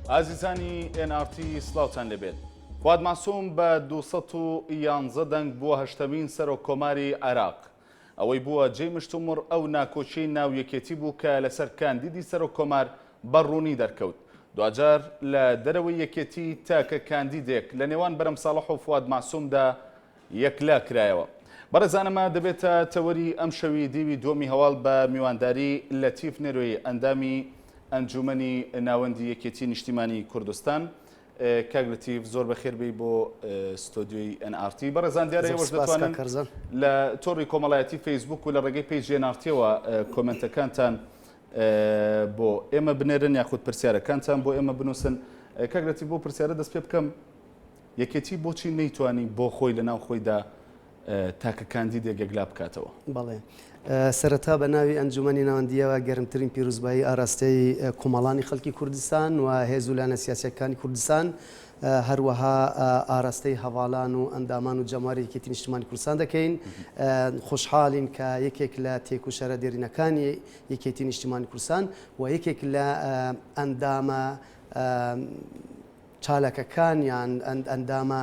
ئازیزانی NRT سلااوان لەبێت. فواد معسووم بە 211 دەنگ بووە هەشتمین سەرۆک کۆماری عێراق. ئەوەی بووە جێی مشتومڕ ئەو ناکۆچی ناو یەکێتی بوو کە لەسەر کاندیدی سەرۆک کۆمار بەڕوونی دەرکەوت. دوجار لە دەرەوەی یەکێتی تاکە کاندیدێک لە نێوان بەرەم ساڵح و فواد معسوومدا یەکلا کرایەوە. بەڕێزانەمە دەبێتە تەوەری ئەم شەوی دیوی دووەمی هەواڵ بە میوانداری لەتیف نێروی ئەندامی ئەنجومەنی ناوەندی یەکێتی نیشتیمانی کوردستان. کاک لەتیف زۆر بەخێربەی بۆ ستۆدیۆی NRT. بەڕێزان دیارە ئێوەش دەتوانن لە تۆڕی کۆمەڵایەتی فەیسبوک و لە ڕێگەی پێیجی NRTەوە کۆمنتەکانتان بۆ ئێمە بنێرن یاخود پرسیارەکانتان بۆ ئێمە بنووسن. کاک لەتیف بۆ پرسیارە دەست پێ بکەم، یەکێتی بۆچی نەیتوانی بۆ خۆی لە ناو خۆیدا تاکە کاندیدێک یەکلا بکاتەوە؟ بەڵێ سەرەتا بە ناوی ئەنجومەنی ناوەندیەوە گەرمترین پیرۆزبایی ئاراستەی کۆمەڵانی خەڵکی کوردستان و هێز و لایەنە سیاسیەکانی کوردستان هەروەها ئاراستەی هەواڵان و ئەندامان و جەماری یەکێتی نیشتیمانی کوردستان دەکەین. خۆشحاڵین کە یەکێک لە تێک و شەرە دێرینەکانی یەکێتی نیشتیمانی کوردستان و یەکێک لە ئەندامە چالەکەکان یان ئەندامە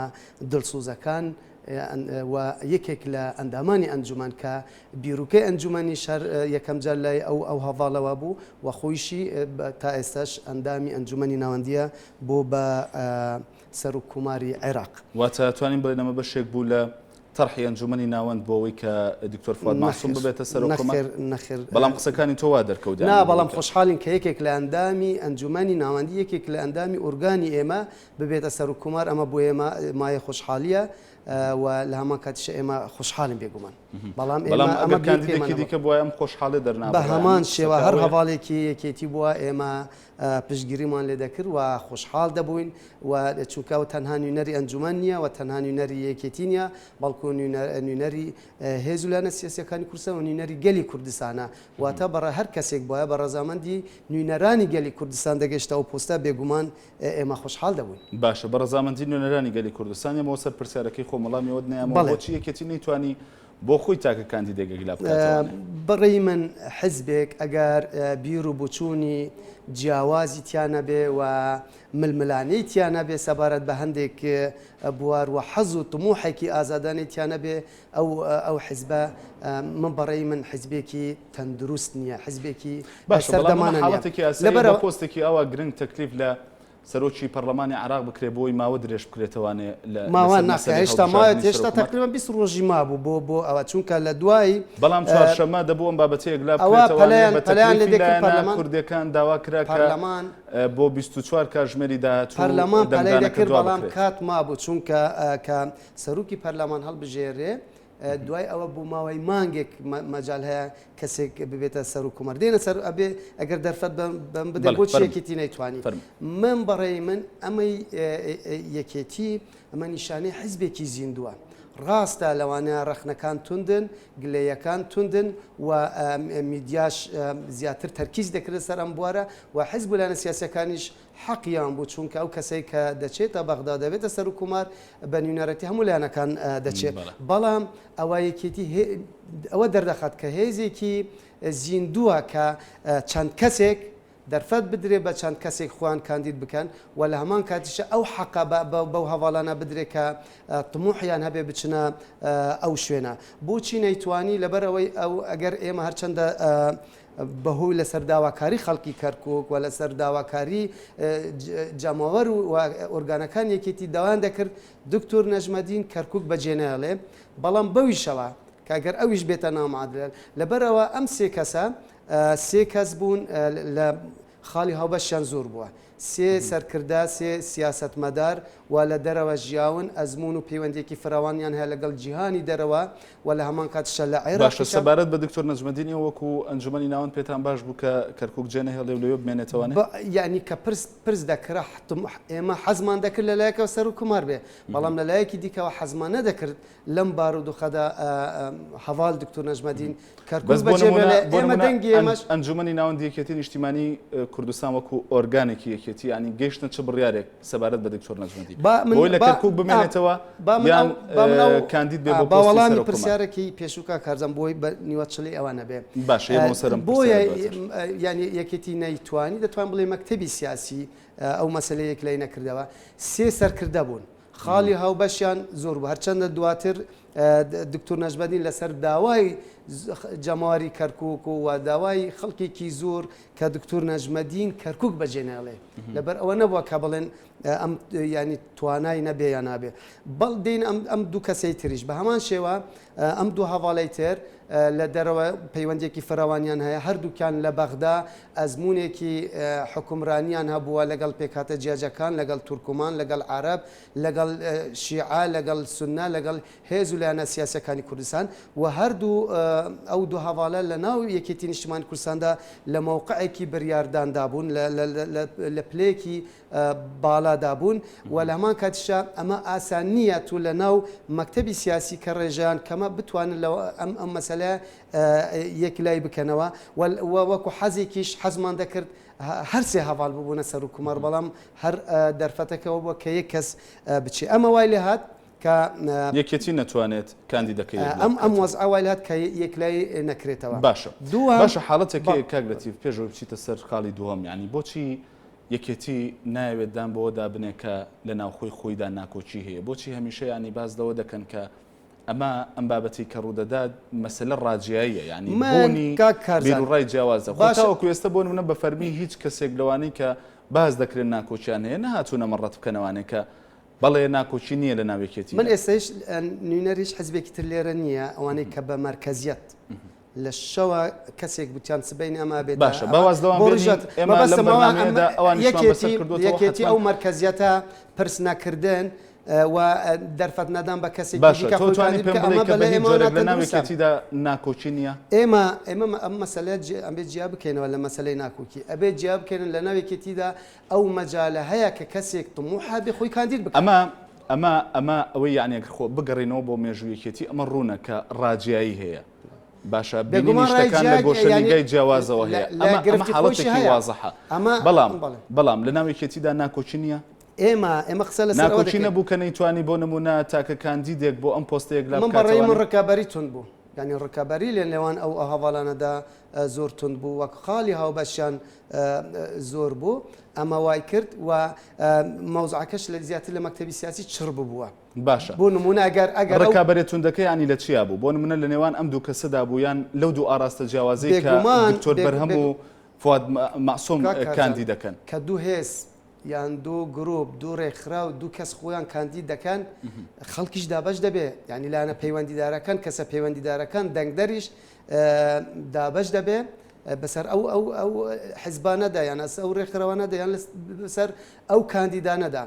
دڵسوزەکان و یەکێک لە ئەندامانی ئەنجومەن کە بیرروکەی ئەنجومەنی شەر یەکەم جار لای ئەو هەواڵەوە بوو و خۆیشی تا ئێستاش ئەندامی ئەنجومەنی ناوەندیە بۆ بە سەرۆک کۆماری عێراق. واتە توانین بڵێنەمە بەشێک بوو لە تەرحی ئەنجومەنی ناوەند بۆەوەی کە دکتۆر فواد معسووم ببێتە سەرۆک کۆمار؟ نەخێر، بەڵام قسەکانی تۆ وا دەرکەوت. نا، بەڵام خۆشحاڵین کە یەکێک لە ئەندامی ئەنجومەنی ناوەندی یەکێک لە ئەندامی ئۆرگانی ئێمە ببێتە سەرۆک کۆمار. ئەمە بۆ ئێمە مایە خۆشحاڵیە و لە هەمان کاتیش ئێمە خۆشحاڵین بێگومان. بەڵام ئەمە کاندیدێکی دیکە بووە ئەم خۆشحاڵی دەرنابێت. بە هەمان شێوە هەر هەواڵێکی یەکێتی بووە ئێمە پشتگیریمان لێ دەکرد و خۆشحاڵ دەبووین و چونکە تەنها نوێنەری ئەنجومەن نییە و تەنها نوێنەری یەکێتی نییە، بەڵکو نوێنەری هێز و لایەنە سیاسیەکانی کوردستان و نوێنەری گەلی کوردستانە. واتە بەڕە هەر کەسێک بووە بە ڕەزامەندی نوێنەرانی گەلی کوردستان دەگەشتەوە پۆستە بێگومان ئێمە خۆشحاڵ دەبووین. باشە، بە ڕەزامەندی نوێنەرانی گەلی کوردستان ئێمە سەر پرسیارەکەی خۆمەڵامیەوە نەیەمەوە بۆچی یەکێتی نەیتوانی بۆ خۆی تاکە کاندیدێک یەکلا بکاتەوە؟ بەڕێی من حزبێک ئەگەر بیر و بچوونی جیاوازی تیانە بێ و ململانەی تیانە بێ سەبارەت بە هەندێک بوار و حەز و تموحێکی ئازادانەی تیانە بێ ئەو حزبە من بەڕێی من حزبێکی تەندروست نییە، حزبێکی سەردەمانە لەبەرەوە پۆستێکی ئەوە گرنگ تەکلیف لە سەرۆکی پەرلەمانی عێراق بکرێ بۆی ماوە درێژ بکرێتەوانێ ماوان ناکە هێشتا ماوەت هێشتا تقریبا 20 ڕۆژی مابوو بۆ ئەوە چونکە لە دوای بەڵام چوارشەمە دەبوو ئەم بابەتەیە یەکلا بکرێتەوە بە تەکلیفی کوردەکان داوا کرا کە بۆ 24 کاتژمێری داهاتوو پەرلەمان پەلەی دەکرد، بەڵام کات مابوو چونکە کە سەرۆکی پەرلەمان هەڵبژێرێ دوای ئەوە بوو ماوەی مانگێک مەجال هەیە کەسێک ببێتە سەرۆک کۆمەر دێنە سەر ئەبێ ئەگەر دەرفەت بەم بدە بۆچی یەکێتی نەیتوانی. من بەڕێی من ئەمەی یەکێتی ئەمە نیشانەی حیزبێکی زیندووە. ڕاستە لەوانەیە ڕەخنەکان توندن، گلەیەکان توندن و میدیاش زیاتر تەرکیز دەکرێت سەر ئەم بوارە و حیزب و لایەنە سیاسیەکانیش حەقیان بوو چونکە ئەو کەسەی کە دەچێتە بەغدا دەبێتە سەرۆک کۆمار بە نوێنەرەتی هەموو لایەنەکان دەچێت. بەڵام ئەوە یەکێتی ئەوە دەردەخات کە هێزێکی زیندووە کە چەند کەسێک دەرفەت بدرێ بە چەند کەسێک خۆیان کاندید بکەن و لە هەمان کاتیشە ئەو حەقە بەو هەواڵانە بدرێت کە تموحیان هەبێ بچنە ئەو شوێنە. بۆچی نەیتوانی؟ لەبەرەوەی ئەو ئەگەر ئێمە هەرچەندە بەهۆی لەسەر داواکاری خەڵکی کەرکووک و لەسەر داواکاری جەماوەر و ئۆرگانەکان یەکێتی داوایان دەکرد دکتۆر نەجمەدین کەرکووک بەجێنەهێڵێ، بەڵام بەویشەوە کاگەر ئەویش بێتە نامعادل لەبەرەوە ئەم سێ کەس بوون لە خاڵی هاوبەشیان زۆر بووە، سێ سەرکردا، سێ سیاسەتمەدار و لە دەرەوە ژیاون ئەزمون و پەیوەندێکی فراوانیان هەیە لەگەڵ جیهانی دەرەوە و لە هەمان کاتیشە لە عێراق. باشە، سەبارەت بە دکتۆر نەجمەدینی وەکو ئەنجومەنی ناوەند پێتان باش بوو کە کەرکووک جێنەهێڵێ و لەوێ بمێنێتەوەنێ؟ یعنی کە پرس دەکرا ئێمە حەزمان دەکرد لەلایەکەوە سەرۆک کۆمار بێ، بەڵام لەلایەکی دیکەوە حەزمان نەدەکرد لەم بارودۆخەدا هەواڵ دکتۆر نەجمەدین کەرکووک بەجێ بێ. ئێمە دەنگی ئێمەش ئەنجومەنی ناوەندی یەکێتی نیشتیمانی کوردستان وەکو ئۆرگانێکی یەکێتی یەکێتی ینی گەیشتە چ بڕیارێک سەبارەت بە دکتۆر نەجمەدی با بۆی لە کەرکووک بمێنێتەوە یان کاندید بێ بۆ باوەڵامی پرسیارێکی پێشوکە کارزان بۆی بە نیوەچڵی ئەوانە بێ باش سەرم بۆیە ینی یەکێتی نەیتوانی دەتوان بڵێ مەکتەبی سیاسی ئەو مەسلەیەک لای نەکردەوە سێ سەرکردە بوون خاڵی هاوبەشیان زۆر بوو هەرچەندە دواتر دکتۆر نەجمەدین لەسەر داوای جەماواری کەرکووک و داوای خەڵکێکی زۆر کە دکتۆر نەجمەدین کەرکووک بەجێناڵێ لەبەر ئەوە نەبووە کە بڵێن ئەم ینی توانای نەبێ یا نابێ بەڵ دێن ئەم دوو کەسەی تریش بە هەمان شێوە ئەم دوو هەواڵی تر لە دەرەوە پەیوەندێکی فراوانیان هەیە هەردووکیان لە بەغدا ئەزمونێکی حکومرانیان هەبووە لەگەڵ پێکاتە جیاجەکان لەگەڵ تورکمان لەگەڵ عرب لەگەڵ شیعە لەگەڵ سنە لەگەڵ هێز و لایەنە سیاسەکانی کوردستان و هەردوو ئەو دوو هەواڵە لە ناو یەکێتی نیشتیمانی کوردستاندا لە موقعێکی بڕیارداندا بوون لە پلەیەکی باڵادا بوون و لە هەمان کاتیشە ئەمە ئاسان نییە تو لە ناو مەکتەبی سیاسی کە ڕێژیان کەمە بتوانن ئەم مەسەلە یەک لای بکەنەوە وەکو حەزێکیش حەزمان دەکرد هەرسێ هەواڵ ببوونە سەر و کومەر بەڵام هەر دەرفەتەکەەوە بووە کە یەک کەس بچێ ئەمە وای لێ هات کە یەکێتی نەتوانێت کاندیدەکەی ئەم وەزع وای لێ هات کە یەکلای نەکرێتەوە باشە حاڵەتێکی کاگرەتیڤ پێشەوە بچیتە سەر خاڵی دووەم ینی بۆچی یەکێتی ناوێت دان بەوەدا بنێ کە لە ناوخۆی خۆیدا ناکۆچی هەیە بۆچی هەمیشە ینی باز لەوە دەکەن کە ئەمە ئەم بابەتی کە ڕوودەدات مەسەلە ڕاجیاییە ینی بوونی بیرڕای جیاوازە خۆتاوەکو ئێستا بۆ نمونە بە فەرمی هیچ کەسێک لەوانەی کە باز دەکرێن ناکۆچیان هەیە نەهاتوونە مەڕەت بکەنەوانێک کە بەڵێ ناکۆچی نییە لە ناوێکێتی من ئێستاش نوێنەریش حەزبێکی تر لێرە نییە ئەوانەی کە بە مەرکەزیەت لە شەوە کەسێک بچیان سبەی ئەما بێت باشە یەکێتی ئەو مەرکەزیەتە پرس نەکردن و دەرفەت نەدان بە کەسێک ناوێکێتیدا ناکۆچی نییە ئێمە ئەم مەسەلە ئەبێت جیا بکەینەوە لە مەسلەی ناکۆکی ئەبێت جیا بکەن لە ناوێکێتیدا ئەو مەجالە هەیە کە کەسێک تموحا بێ خۆی کاندید بکە ئەمە ئەوەی یانێک خۆ بگەڕێنەوە بۆ مێژوویەکێتی ئەمە ڕوونە کە ڕاجیایی هەیە باشە بینیشتەکان لە گۆشەنیگای جیاوازەوە هەیە ئەمە حاڵەتێکی وازەحە بەڵام لە ناوێکێتیدا ناکۆچی نییە ئێمە قسە لە ناکۆچی نەبوو کە نەیتوانی بۆ نمونە تاکە کاندیدێک بۆ ئەم پۆستەیەک لە من بەڕێی من ڕکابەری تون بوو ینی ڕکابەری لێن لێوان ئەو هەواڵانەدا زۆر تند بوو وەک خاڵی هاوبەشیان زۆر بوو ئەمە وای کرد و مەوزعەکەش لە زیاتر لە مەکتەبی سیاسی چڕ ببووە باشە بۆ نمونە ئەگەر ڕکابەری توندەکەی ینی لە چیا بوو بۆ نمونە لە نێوان ئەم دوو کەسەدا بوویان لەو دوو ئاراستە جیاوازەی کە دکتۆر بەرهەم و فواد مەعسووم کاندید دەکەن کە دوو هێز یان دوو گرۆپ دوو ڕێکخرا و دوو کەس خۆیان کاندید دەکەن خەڵکیش دابش دەبێ ینی لاەنە پەیوەندیدارەکان کەسە پەیوەندیدارەکان دەنگدەریش دابش دەبێ بەسەر ئەو حیزبانەدا یان ئەو ڕێکخراوانەدا یان بەسەر ئەو کاندیدانەدا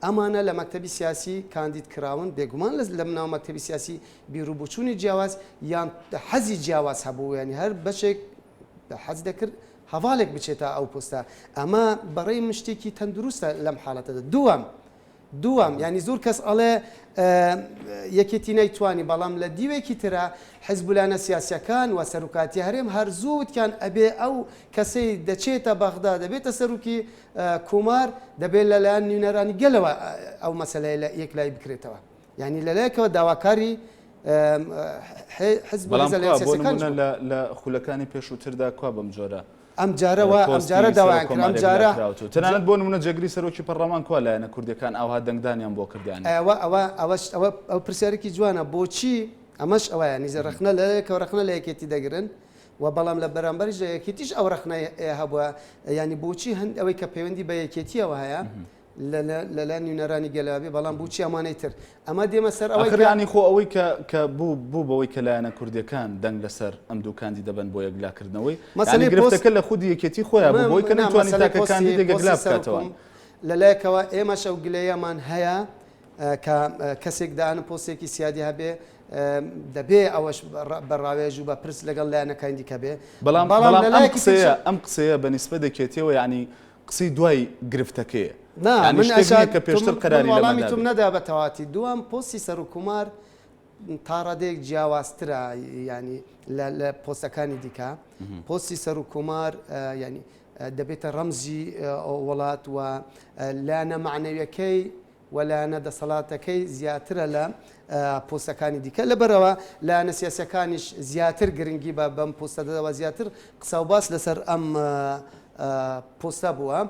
ئەمانە لە مەکتەبی سیاسی کاندید کراون بێگومان لە ناو مەکتەبی سیاسی بیرروبوچوونی جیاواز یان حەزی جیاواز هەبوو ینی هەر بەشێک حەز دەکرد هەواڵێک بچێتە ئەو پۆستە ئەمە بەڕێی مشتێکی تەندروستە لەم حاڵەتەدا دووەم ینی زۆر کەس ئەڵێ یەکێتی نەیتوانی بەڵام لە دیوێکی ترە حیزبولانە سیاسیەکان و سەرۆکاتی هەرێم هەر زووتیان ئەبێ ئەو کەسەی دەچێتە بەغدا دەبێتە سەرۆکی کومار دەبێت لەلایەن نوێنەرانی گەلەوە ئەو مەسەلەی لە یەک لای بکرێتەوە ینی لەلایەکەوە داواکاری حزب لە خولەکانی پێشووتردا کوا بەم جۆرە ئەم جارە داوایان کرد ئەم جارە تەنانەت بۆ نمونە جێگری سەرۆکی پەرلەمان کوا لایەنە کوردەکان ئەوها دەنگدانیان بۆ کردیان ئەو پرسیارێکی جوانە بۆچی ئەمەش ئەوەیە نیزە ڕخنە لەکە ڕخنە لە یەکێتی دەگرن و بەڵام لە بەرامبەریش لە یەکێتیش ئەو ڕخنە هەبووە ینی بۆچی هەند ئەوەی کە پەیوەندی بە یەکێتیەوە هەیە لەلایەن نوێنەرانی گەلاوی بەڵام بوچی ئەمانەی تر ئەمە دێمە سەر ئەوەیانی خۆ ئەوەی کە بوو بەوەی کە لایەنە کوردەکان دەنگ لەسەر ئەم دووکاندی دەبن بۆ یەکلاکردنەوەی مەسەلەی گرفتەکە لە خودی یەکێتی خۆیان بوو بۆی کە نەتوانانی تاکەکانی دێگەگلا بکاتەوە لەلایەکەوە ئێمەش ئەو گلەیەمان هەیە کە کەسێک داهاتن پۆستێکی سیادی هەبێ دەبێ ئەوەش بەڕاوێژ و بە پرس لەگەڵ لایەنەکانی دیکە بێ بەڵام ئەم قسەیە بەنسبە دەکێتەوە ینی قسەی دوای گرفتەکەیە من کە پێشتر قەراری وەڵامی توم نەدا بە تەواتی دووەم پۆستی سەرۆکومار تا ڕادێک جیاوازترە ینی لە پۆستەکانی دیکە پۆستی سەرۆکومار ینی دەبێتە ڕەمزی وڵات و لایەنە معنەویەکەی و لایەنە دەسەڵاتەکەی زیاترە لە پۆستەکانی دیکە لەبەرەوە لایەنە سیاسەکانیش زیاتر گرنگی بە بەم پۆستەدەوە زیاتر قسە و باس لەسەر ئەم پۆستە بووە.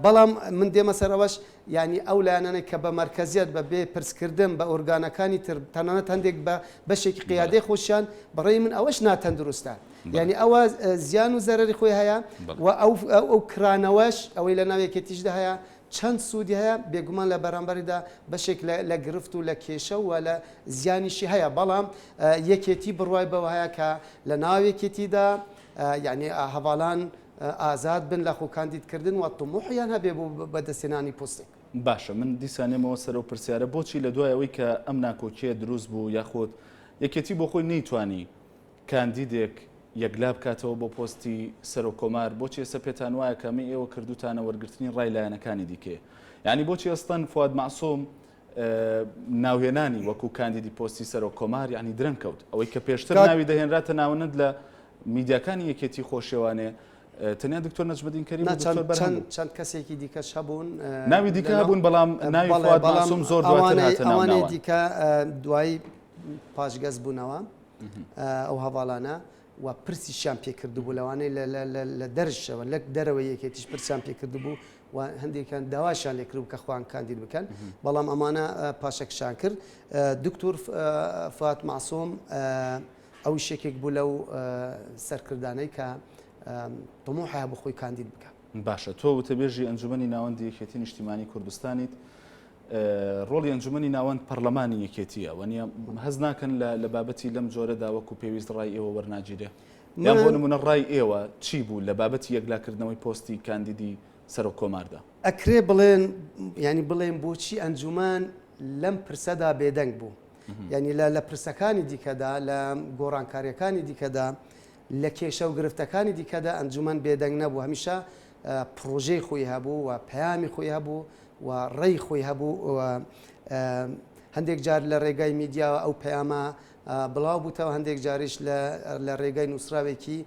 بەڵام من دێمە سەرەوەش ینی ئەو لایەنانەی کە بە مەرکەزیەت بە بێ پرسکردن بە ئۆرگانەکانی تر تەنانەت هەندێک بە بەشێکی قیادەی خۆشیان بەڕێی من ئەوەش ناتەندروستە. یعنی ئەوە زیان و زەرری خۆی هەیە و ئەو کرانەوەش ئەوەی لە ناو یەکێتیشدا هەیە چەند سوودی هەیە بێگومان لە بەرامبەریدا بەشێک لە گرفت و لە کێشە و لە زیانیشی هەیە. بەڵام یەکێتی بڕوای بەوە هەیە کە لە ناو یەکێتیدا یعنی هەواڵان ئازاد بن لە خۆ کاندیدکردن و تموحیان هەبێ بۆ بەدەستێنانی پۆستێک. باشە من دیسانێمەوە سەر و پرسیارە بۆچی لە دوایەوەی کە ئەم ناکۆکیە دروست بوو یاخۆت یەکێتی بۆ خۆی نەیتوانی کاندیدێک یەکلا بکاتەوە بۆ پۆستی سەر و کۆمار بۆچی ئێستا پێتان وایە کە ئەمە ئێوە کردوتانە وەرگرتنی ڕای لایەنەکانی دیکێ یعنی بۆچی ئەستەن فواد معسووم ناوهێنانی وەکو کاندیدی پۆستی سەر و کۆمار یعنی درەنگ کەوت ئەوەی کە پێشتر ناوی دەهێنراتە ناونند لە میدیاکانی یەکێتی خۆشێوانێ تەنیا دکتۆر نەجمەدین کەریم چەند کەسێکی دیکەش هەبوون ناوی دیکە هەبوون بەڵام ناوی فواد معسووم زۆر دواتر هاتە ناو ئەوانەی دیکە دوای پاشگەز بوونەوە ئەو هەواڵانە و پرسیشیان پێکردبوو لەوانەی لە دەرشەوە لە دەرەوەی یەکێتیش پرسیان پێکردبوو و هەندێکیان داواشیان لێکرد کە خوان کاندید بکەن بەڵام ئەمانە پاشەکشان کرد. دکتۆر فواد معسووم ئەو شێکێک بوو لەو سەرکردانەی کە طموحها بۆ خۆی کاندید بکە. باشە تۆ وتەبێژی ئەنجومەنی ناوەندی یەکێتی نیشتیمانی کوردستانیت ڕۆڵی ئەنجومەنی ناوەند پەرلەمانی یەکێتیە وەنیە هەز ناکەن لە بابەتی لەم جۆرەدا وەکو پێویست ڕای ئێوە وەرناگیرێ یان بۆ نمونە ڕای ئێوە چی بوو لە بابەتی یەکلاکردنەوەی پۆستی کاندیدی سەر و کۆماردا؟ ئەکرێ بڵێن ینی بڵێن بۆچی ئەنجومان لەم پرسەدا بێدەنگ بوو ینی لە پرسەکانی دیکەدا لە گۆڕانکاریەکانی دیکەدا لە کێشە و گرفتەکانی دیکەدا ئەنجومان بێدەنگ نەبوو هەمیشە پرۆژەی خۆی هەبوو و پەیامی خۆی هەبوو و ڕێی خۆی هەبوو و هەندێک جار لە ڕێگای میدیاوە ئەو پەیامە بڵاو بووتەوە هەندێک جاریش لە ڕێگای نووسراوێکی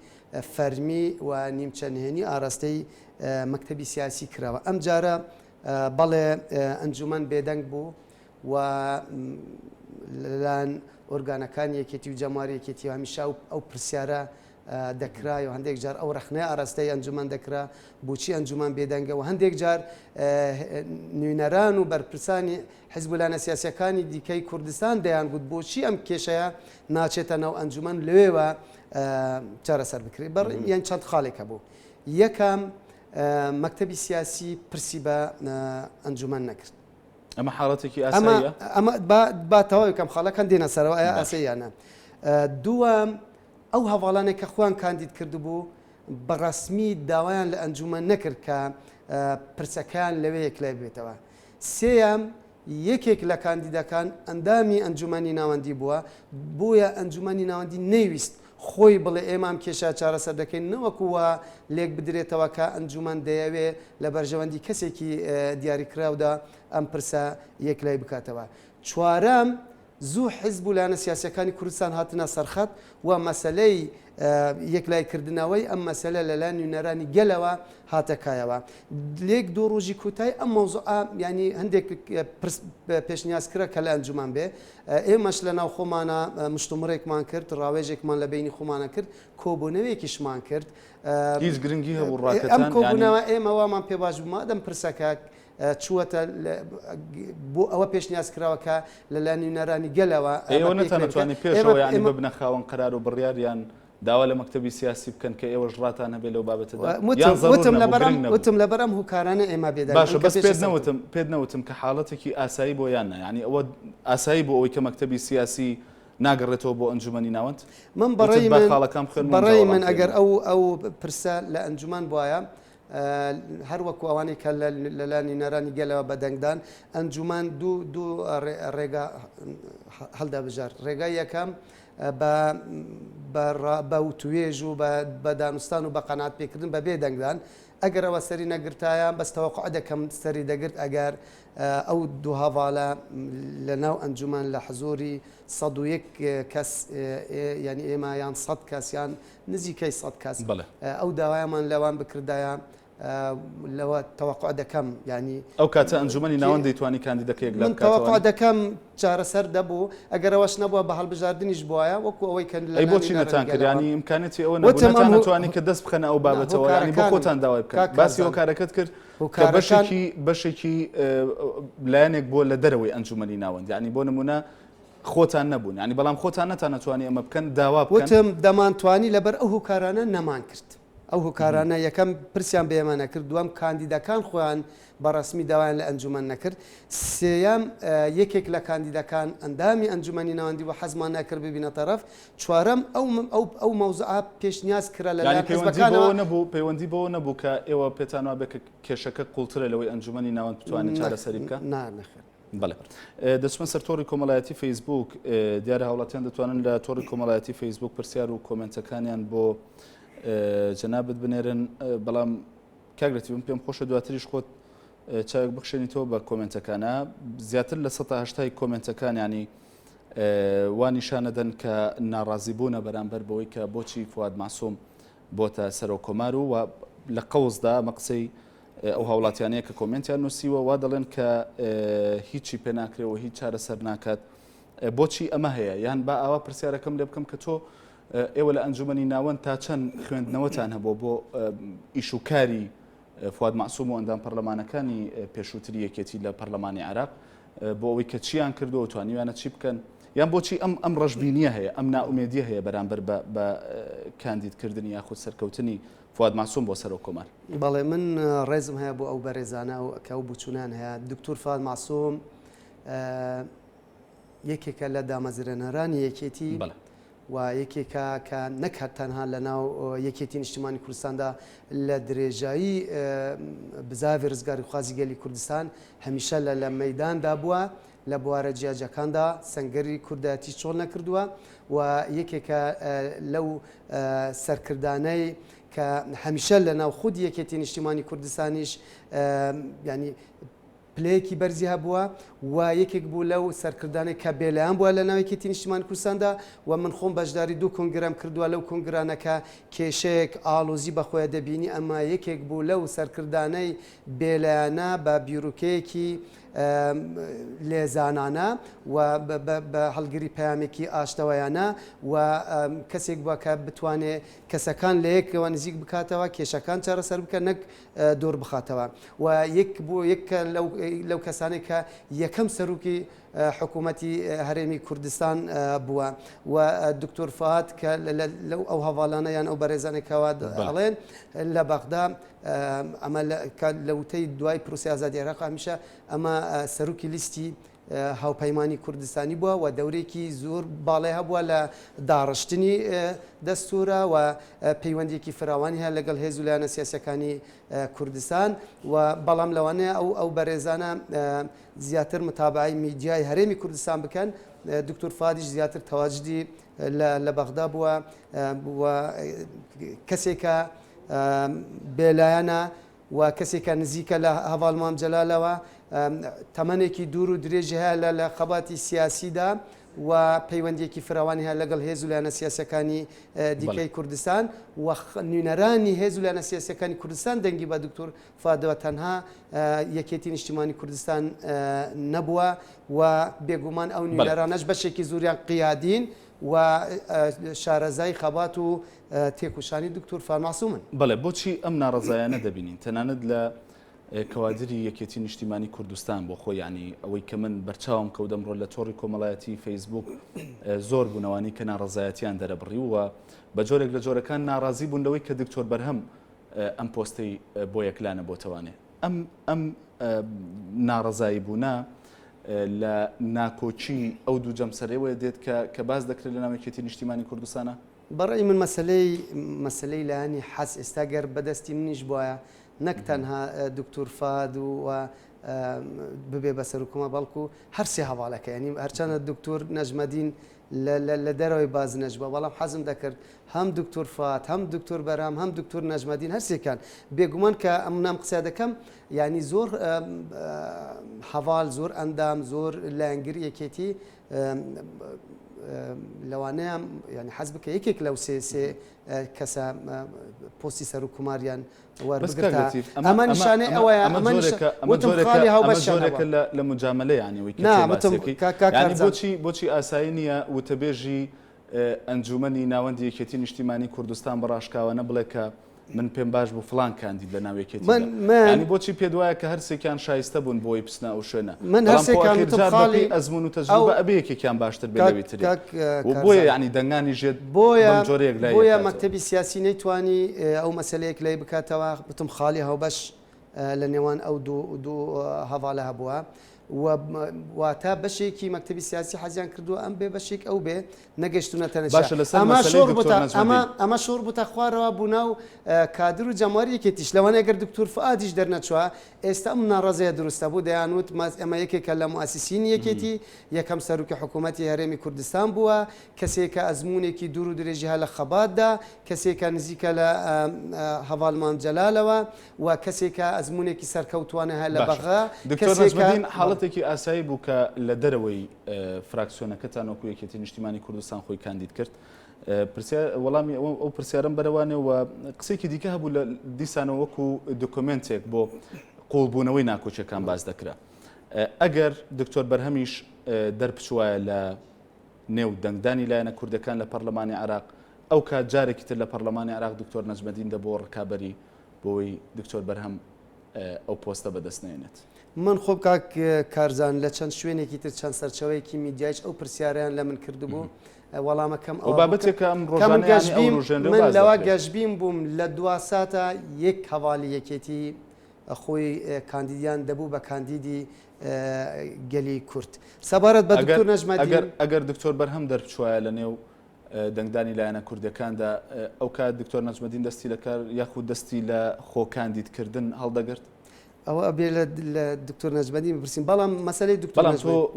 فەرمی و نیمچە نهێنی ئاراستەی مەکتەبی سیاسی کراوە. ئەم جارە بەڵێ ئەنجومان بێدەنگ بوو و لەلایەن ئۆرگانەکانی یەکێتی و جەماری یەکێتی هەمیشە ئەو پرسیارە دەکرای و هەندێک جار ئەو ڕخنەی ئاراستەی ئەنجومان دەکرا بۆچی ئەنجومان بێدەنگە و هەندێک جار نوێنەران و بەرپرسانی حیزبولانە سیاسەکانی دیکەی کوردستان دەیان گوت بۆچی ئەم کێشەیە ناچێتە ناو ئەنجومان لەوێوە چارەسەر بکرێت یان چەند خاڵێکە بوو. یەکەم مەکتەبی سیاسی پرسی بە ئەنجومان نەکرد. ئەمە حاڵەتێکی ئاساییە؟ ئەمە با تەواوی کەم خاڵەکان دێنە سەرەوە ئایا ئاسەییانە. دووەم ئەو هەواڵانێک کە خۆیان کاندید کردبوو بەڕەسمی داوایان لە ئەنجومان نەکرد کە پرسەکان لەوێ یەکلای بێتەوە. سێیەم یەکێک لە کاندیدەکان ئەندامی ئەنجومانی ناوەندی بووە بۆیە ئەنجومانی ناوەندی نەیویست خۆی بڵێ ئێمام کێشە چارەسەر دەکەین نەوەکووە لێک بدرێتەوە کە ئەنجومان دەیەوێ لە بەرژەوەندی کەسێکی دیاریکراودا ئەم پرسە یەکلای بکاتەوە. چوارەم زوو حیزبولانە سیاسەکانی کوردستان هاتنە سەرخەت و مەسەلەی یەکلایکردنەوەی ئەم مەسەلە لەلایەن نوێنەرانی گەلەوە هاتەکایەوە. لێک دوو ڕۆژی کوتای ئەم مەوزوعە ینی هەندێک پێشنیازکرا کە لە ئەنجومان بێ ئێمەش لە ناو خۆمانە مشتومڕێکمان کرد ڕاوێژێکمان لە بینی خۆمانە کرد کۆبوونەوەیەکیشمان کرد هیچ گرنگی هەبوو ڕاکەتان ئەم کۆبوونەوە ئێمە وامان پێ باش بوو مادەم پرسەکە چووەتە بۆ ئەوە پێشنیاز کراوەکە لەلایەن نوێنەرانی گەلەوە ئێوە نەتوانێت پێشەوە یانی ببنە خاوەن قەرار و بڕیاریان داوا لە مەکتەبی سیاسی بکەن کە ئێوەش ڕاتان هەبێت لەو بابەتەدا وتم لەبەرم هوکارانە ئێمە بێدان باشە بەس پێت نەوتم کە حاڵەتێکی ئاسایی بۆ یانە ینی ئەوە ئاسایی بۆ ئەوەی کە مەکتەبی سیاسی ناگەڕێتەوە بۆ ئەنجومەنی ناوەند من بەڕێی من ئەگەر ئەو پرسە لە ئەنجومان بواە هەر وەکو ئەوانەی کە لەلانی نەرانی گەلەوە بەدەنگدان ئەنجومان دوو ڕێگا هەڵدا بژار. ڕێگای یەکەم بە وتوێژ و بە دانوستان و بە قەنات پێکردن بە بێ دەنگدان ئەگەر ئەوە سەری نەگرتایە بەستەوەقع دەکەم سەری دەگرت ئەگەر ئەو دوو هەواڵە لە ناو ئەنجومان لە حزۆری 101 کەس ینی ئێمە یان 100 کەس یان نزیکەی 100 کەس ئەو داوایمان لەوان بکردایە لەوە تەوەقع دەکەم ینی ئەو کاتە ئەنجومەنی ناوەند دەیتوانی کاندیدەکەیەک لە تەوەقع دەکەم چارەسەر دەبوو ئەگەر ئەوەش نەبووە بە هەڵبژاردننیش بووایە وەکو ئەوەی کە لە بۆچی نەتان کرد ینی ئیمکانێتی ئەوە نەتوانی کە دەست بخەنە ئەو بابەتەوە ینی بۆ خۆتان داوای بکەن باسی هۆکارەکەت کرد کە بەشێکی لایەنێک بۆ لە دەرەوەی ئەنجومەنی ناوەند ینی بۆ نمونە خۆتان نەبوون ینی بەڵام خۆتان نەتوانی ئەمە بکەن داوا بکەن وتم دەمانتوانی لەبەر ئەو هۆکارانە نەمان کرد ئەو هۆکارانە یەکەم پرسیان بێمە نەکرد دووەم کاندیدەکان خۆیان بەڕسمی داوایان لە ئەنجومەن نەکرد سێیەم یەکێک لە کاندیدەکان ئەندامی ئەنجومەنی ناوەندی و حەزمان نەکرد ببینە تەرەف چوارەم ئەو مەوزوعە پێشنیاز کرا لە پەیوەندی بەوە نەبوو کە ئێوە پێتانوا بێ کێشەکە قوڵترە لەوەی ئەنجومەنی ناوەند بتوانێت چارەسەری بکە نەخێر بەڵێ دەچمە سەر تۆڕی کۆمەڵایەتی فەیسبوک دیارە هاوڵاتیان دەتوانن لە تۆڕی کۆمەڵایەتی فەیسبوک پرسیار و کۆمنتەکانیان بۆ جەنابەت بنێرن بەڵام کاگرێتی بم پێم خۆشە دواتریش خۆت چاوێک بخشێنیتەوە بە کۆمنتەکانە زیاتر لە 180 کۆمنتەکان ینی وانیشانەدەن کە ناڕازیبوونە بەرامبەر بەوەی کە بۆچی فواد ماسووم بۆتە سەرۆکۆمار و لە قەوزدا مەقسەی ئەو هاوڵاتیانەیە کە کۆمنتیان نووسیوە وا دەڵێن کە هیچی پێ ناکرێەوە هیچ چارەسەر ناکات بۆچی ئەمە هەیە یان با ئاوا پرسیارەکەم لێ بکەم کە تۆ ئێوە لە ئەنجومەنی ناوەند تا چەند خوێندنەوەتان هەبوو بۆ ئیشوکاری فواد ماسووم و ئەندام پەرلەمانەکانی پێشووتری یەکێتی لە پەرلەمانی عێراق بۆ ئەوەی کە چیان کردو توانیوانە چی بکەن یان بۆچی ئەم ڕەشبینیە هەیە ئەم ناومێدیە هەیە بەرامبەر بە کاندیدکردنی یاخود سەرکەوتنی فواد ماسووم بۆ سەرۆکۆمار بەڵێ من ڕێزم هەیە بۆ ئەو بەڕێزانە و کە ئەو بچوونان هەیە دکتور فواد ماسووم یەکێکە لە دامەزرێنەرانی یەکێتی و یەکێکە کە نەکات تەنها لە ناو یەکێتی نیشتیمانی کوردستاندا لە درێژایی بزاوی ڕزگاری خوازی گەلی کوردستان هەمیشە لە مەیداندا بووە لە بوارە جیاجەکاندا سەنگەری کوردایەتی چۆڵ نەکردووە و یەکێکە لەو سەرکردانەی کە هەمیشە لە ناو خود یەکێتی نیشتیمانی کوردستانیش ینی پلەیەکی بەرزی هەبووە و یەکێک بوو لەو سەرکردانێک کە بێلایەن بووە لە ناو یەکێتی نیشتیمانی کوردستاندا و من خۆم بەشداری دوو کۆنگرەم کردووە لەو کۆنگرانەکە کێشەیەک ئاڵۆزی بەخۆیە دەبینی ئەمە یەکێک بوو لەو سەرکردانەی بێلایەنە بە بیرروکەیەکی لێزانانە و بە هەڵگری پەیامێکی ئاشتەوەیانە و کەسێک بووە کە بتوانێت کەسەکان لە یەکەوە نزیک بکاتەوە کێشەکان چارەسەر بکە نەک دۆر بخاتەوە و یەک بۆ یەکە لەو کەسانێک کە یەکەم سەرروکی حکوومەتی هەرێمی کوردستان بووە و دکتۆر فواد کە لەو ئەو هەواڵانە یان ئەو بەڕێزانێکەوە ئەڵێن لە بەغدا ئەمە لە وتەی دوای پرۆسی ئازادی عێراق هەمیشە ئەمە سەرروکی لیستی هاوپەیمانی کوردستانی بووە و دەورێکی زۆر باڵێ هەبووە لە داڕشتنی دەستورە و پەیوەندێکی فراوانی هەیە لەگەڵ هێز و لایەنە سیاسەکانی کوردستان و بەڵام لەوانەیە ئەو بەڕێزانە زیاتر متابعی میدیای هەرێمی کوردستان بکەن دکتۆر فادیش زیاتر تەواجدی لە بەغدا بووە کەسێکە بێلایەنە و کەسێکە نزیکە لە هەواڵمام جەلالەوە تەمەنێکی دوور و درێژی هەیە لە خەباتی سیاسیدا و پەیوەندێکی فراوانی هەیە لەگەڵ هێز و لایەنە سیاسەکانی دیکەی کوردستان و نوێنەرانی هێز و لایەنە سیاسەکانی کوردستان دەنگی بە دکتۆر فادەوە تەنها یەکێتی نیشتیمانی کوردستان نەبووە و بێگومان ئەو نوێنەرانەش بەشێکی زوریان قیادین و شارەزای خەبات و تێکوشانی دکتۆر فواد ماسوومن بەڵێ بۆچی ئەم ناڕەزایانە دەبینین تەنانەت لە کەوادری یەکێتی نیشتیمانی کوردستان بۆ خۆی ینی ئەوەی کە من بەرچاوم کەوت ئەمڕۆ لە تۆڕی کۆمەڵایەتی فەیسبوک زۆر بوونەوانی کە ناڕەزایەتیان دەرەبڕی و بە جۆرێک لە جۆرەکان ناڕازی بوون لەوەی کە دکتۆر بەرهەم ئەم پۆستەی بۆ یەکلانە بۆتەوانێ ئەم ناڕەزایی بوونە لە ناکۆچی ئەو دوو جەمسەرەوەی دێت کە باز دەکرێت لە ناو یەکێتی نیشتیمانی کوردستانە بەڕێی من مەسلەی لایەنی حەز ئێستا گەر بەدەستی منیش بووە نەک تەنها دکتۆر فاد و ببێ بە سەرۆکۆمە بەڵکو هەر سێ هەواڵەکە ینی هەرچەنە دکتۆر نەژمەدین لە دەرەوەی بازنەش بە بەڵام حەزم دەکرد هەم دکتور فات هەم دکتور بەرام هەم دکتور نەجمەدین هەرسێکان بێگومان کە ئەم نام قسە دەکەم ینی زۆر هەواڵ زۆر ئەندام زۆر لایەنگری یەکێتی لەوانەیە ینی حەز بکە یەکێک لەو سێ کەسە پۆستی سەر و کوماریان وەربگرتە ئەمە نیشانەی ئەوەیە ئەمە خاڵی هاوبەشێکە لە مجاملە ینی بۆچی ئاسایی نییە وتەبێژی ئەنجومەنی ناوەندی یەکێتی نیشتیمانی کوردستان بەڕاشکاوانە بڵێ کە من پێم باش بوو فلان کاندید لە ناو یەکێتی بۆچی پێ دوایە کە هەرسێکیان شایستە بوون بۆی پسنا ئەو شوێنە ئەزمون و تەجروبە ئەبێ یەکێکیان باشتر بێتری بۆیە ینی دەنگانی ژێت بۆیە مەکتەبی سیاسی نەیتوانی ئەو مەسلەیەک لای بکاتەوە بتم خاڵی هاوبەش لە نێوان ئەو دوو هەواڵە هەبووە واتە بەشێکی مەکتەبی سیاسی حەزیان کردووە ئەم بێ بەشێک ئەو بێ نەگەشتونەتە ئەمە شۆڕ بووتە خوارەوە بوو ناو کادر و جەمواری یەکێتیش لەوانەیە گەر دکتور فعادیش دەرنەچووە ئێستا ئەم ناڕەزەیە دروستە بوو دەیانوت ئەمە یەکێکە لە موسسینی یەکێتی یەکەم سەرروکی حکوومەتی هەرێمی کوردستان بووە کەسێکە ئەزمونێکی دوور و درێژی هە لە خەباتدا کەسێکە نزیکە لە هەواڵمان جەلالەوە و کەسێکە ئەزمونێکی سەرکەوتوانە هە لە بەغا حاڵەتێکی ئاسایی بوو کە لە دەرەوەی فراکسیۆنەکەتان وەکو یەکێتی نیشتیمانی کوردستان خۆی کاندید کرد وەڵامی ئەو پرسیارم بەرەوانێ و قسێکی دیکە هەبوو لە دیسانەوە وەکو دکمنتێک بۆ قوڵبوونەوەی ناکۆچەکان باز دەکرا ئەگەر دکتۆر بەرهەمیش دەرپچوایە لە نێو دەنگدانی لایەنە کوردەکان لە پەرلەمانی عراق ئەو کات جارێکی تر لە پەرلەمانی عراق دکتۆر نەجمەدین دەبۆ ڕکابەری بۆی دکتۆر بەرهەم ئەو پۆستە بەدەستنێنێت من خۆب کاک کارزان لە چەند شوێنێکی تر چەند سەرچەوەیەکی میدیایش ئەو پرسیاریان لە من کردبوو وەڵامەکەم من لەوە گەشتبین بووم لە دوا ساتە یەک هەواڵی یەکێتی خۆی کاندیدیان دەبوو بە کاندیدی گەلی کورد سەبارەت بە دکتۆر نەجمەدین ئەگەر دکتۆر بەرهەم دەرچوایە لە نێو دەنگدانی لایەنە کوردەکاندا ئەو کات دکتۆر نەجمەدین دەستی لە کار یاخود دەستی لە خۆ کاندیدکردن هەڵدەگرت ئەوە ئەبێ لە دکتۆر نەجمەدین بپرسین بەڵام مەسەلەی دکتۆر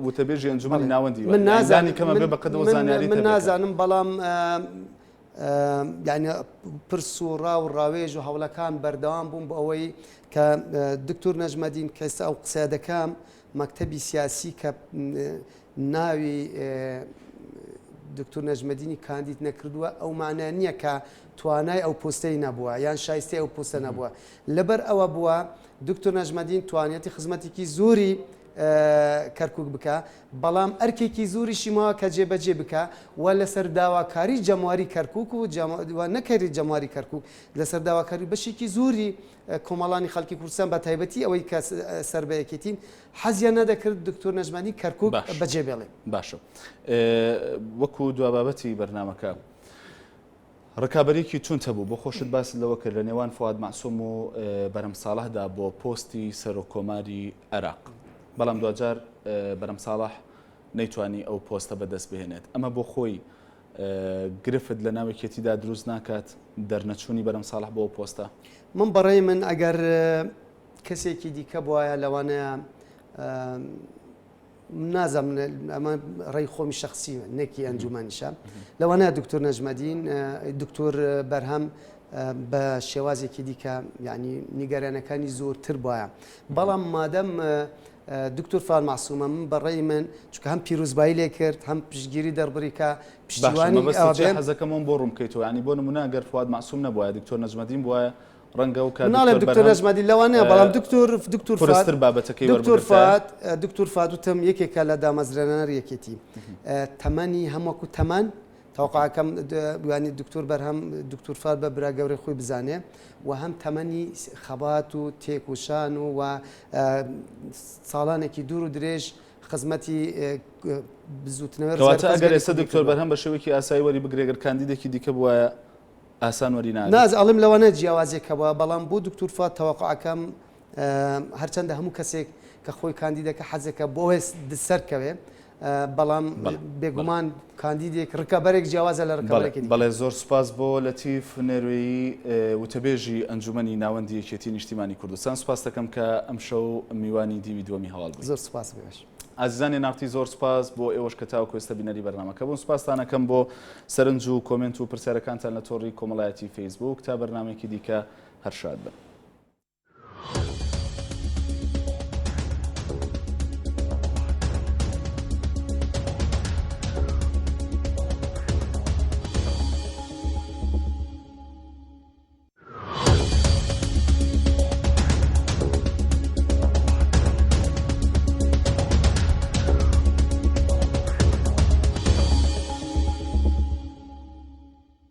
وتەبێژی ئەنجومەنی ناوەندی من نازانی کەمە بێ بەقەدەوە زانیاری من نازانم بەڵام یعنی پرس و ڕاو ڕاوێژ و هەوڵەکان بەردەوام بووم بۆ ئەوەی کە دکتۆر نەجمەدین کەستا ئەو قسە دەکەم مەکتەبی سیاسی کە ناوی دکتۆر نەجمەدینی کاندید نەکردووە ئەو معنە نییە کە توانای ئەو پۆستەی نەبووە یان شایستی ئەو پۆستە نەبووە لەبەر ئەوە بووە دکتۆر نەجمەدین توانێتی خزمەتێکی زۆری کەرکک بکە بەڵام ئەرکێکی زۆریشی ماوە کە جێبەجێ بکە و لەسەر داواکاری جەمواری کەرکک و نەکەری جەمواری کەرکک لەسەر داواکاری بەشێکی زۆری کۆمەڵانی خەڵکی کوردستان بە تایبەتی ئەوەی کە سەر بە یەکێتین حەزیان نەدەکرد دکتۆر نەجمەدین کەرکک بەجێ بێڵێ باشە وەکو دوابابەتی بەرنامەکە ڕکابەرێکی چونتە بوو بۆ خۆشت باس لەوە کرد لە نێوان فواد مەعسووم و بەرەم ساڵحدا بۆ پۆستی سەرۆکۆماری عێراق بەڵام دوجار بەرەم ساڵح نەیتوانی ئەو پۆستە بەدەست بهێنێت ئەمە بۆ خۆی گرفت لە ناوێکێتیدا دروست ناکات دەرنەچوونی بەرەم ساڵح بۆ پۆستە من بەڕێی من ئەگەر کەسێکی دیکە بواە لەوانەیە نازم ئەمە ڕێی خۆمی شخصی نێکی ئەنجومانیشە لەوانەیە دکتۆر نەجمەدین دکتۆر بەرهەم بە شێوازێکی دیکە یعنی نیگەرانەکانی زۆرتر بواە بەڵام مادەم دکتۆر فال مەعسوومە من بەڕێی من چونکە هەم پیرۆزبایی لێ کرد هەم پشتگیری دەربڕیکە پشتیوانی حەزەکەمەوە بۆ ڕوون بکەیتەوە ینی بۆ نمونە ئەگەر فواد مەعسووم نەبووە دکتۆر نەجمەدین بووە ڕەنگە و ناڵێ دکتۆر نەجمەدین لەوانەیە بەڵام دکتۆر فات وتم یەکێکە لە دامەزرێنەر یەکێتی تەمەنی هەمووەکو تەمەن تەوقعەکەم ینی دکتۆر بەرهەم دکتۆر فات بە برا گەورەی خۆی بزانێ و هەم تەمەنی خەبات و تێکوشان و ساڵانێکی دوور و درێژ خزمەتی بزوتنەوە ئەگەر ئێستا دکتۆر بەرهەم بە شێوەیەکی ئاسایی وەری بگرێگەر کاندیدێکی دیکە بووە ئاسان وەری ناز ئەڵم لەوانە جیاوازێکەوە بەڵام بۆ دکتۆر فات تەوقعەکەم هەرچەندە هەموو کەسێک کە خۆی کاندیدەکە حەزەکە بۆ سەرکەوێ بەڵام بێگومان کاندیدێک ڕکەبەرێک جیاوازە لە ڕکەبەرێکی بەڵێ زۆر سوپاس بۆ لەتیف نێروێیی وتەبێژی ئەنجومەنی ناوەندی یەکێتی نیشتیمانی کوردستان سوپاس دەکەم کە ئەمشەو میوانی دیوی دووەمی هەواڵ زۆر سوپاس بێش ئازیزانی ناوتی زۆر سپاس بۆ ئێوەش کە تاوەکو ئێستا بینەری بەرنامەکە بوون. سپاسدانەکەم بۆ سەرنج و کۆمنت و پرسیارەکانتان لە تۆڕی کۆمەڵایەتی فەیسبوک. تا بەرنامێکی دیکە هەر شاد بن.